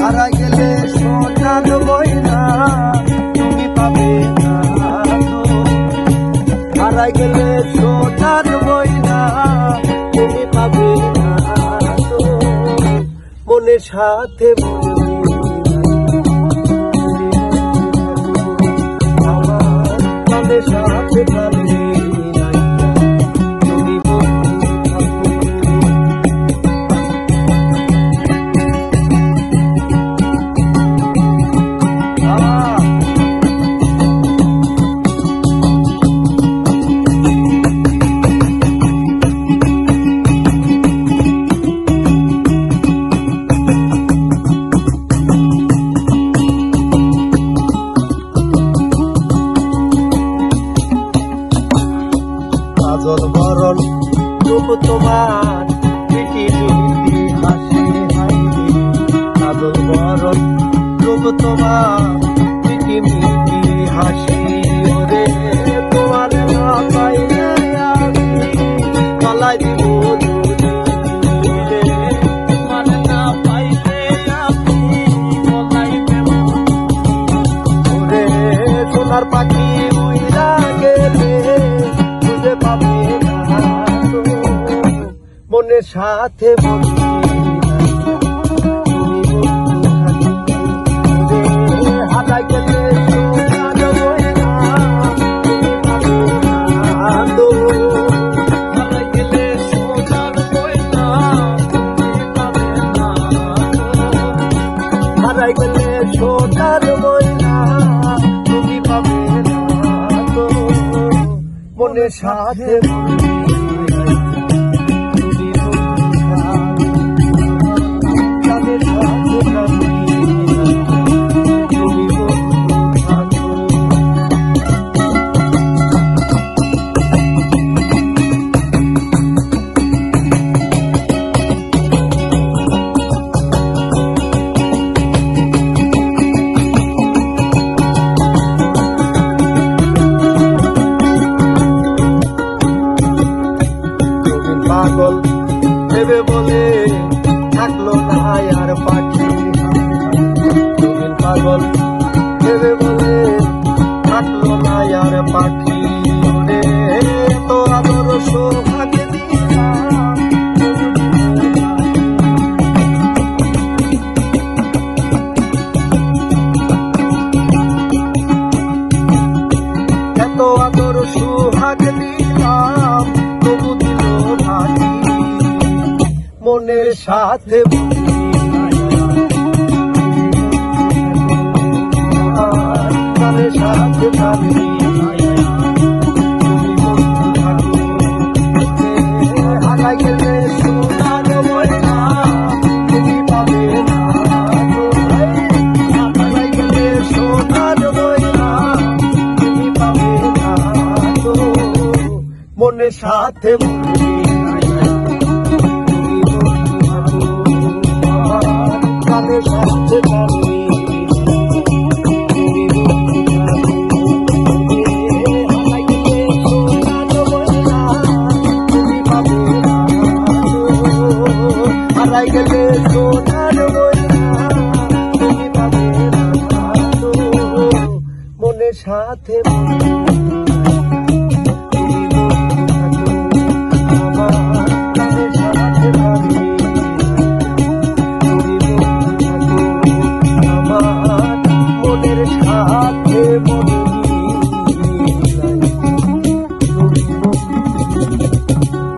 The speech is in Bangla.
হারাই গেলে সোনার ময়না তুমি পাবে না তো। হারাই গেলে সোনার ময়না তুমি পাবে না তো। মনের সাথে আমার মনের সাথে পাবে কাজল বরণ রূপ তোমার পৃথিবীতে হাসি হাইরে। কাজল বরণ রূপ তোমার পৃথিবীতে হাসি ওরে। তোমার না পাইলে আমি গলায় দিব তোমার না পাইলে আমি গলায় দেব ওরে। সোনার পাখি উইরা গেলে পাবে না তো। মনের সাথে হারাই গেলে সোনার ময়না তুমি পাবে না তো। হারাই গেলে সোনার ময়না তুমি পাবে না তো। হারাই গেলে সোনার ময়না তুমি পাবে না তো। মনের সাথে পাগল ভেবে বলে থাকলো না আর পাখি। তুমি পাগল ভেবে বলে থাকলো না আর পাখি রে। তো আদর সোহাগে দিলাম এত আদর সোহাগে দিলাম তবু দিল ভাই মনের সাথে। মনের সাথে হারাই গেলে সোনার ময়না তুমি পাবে না তো। হারাই গেলে সোনার ময়না তুমি পাবে না তো। মনের সাথে কানের সাথে হারাই গেলে সোনার ময়না তুমি পাবে না তো। মনের সাথে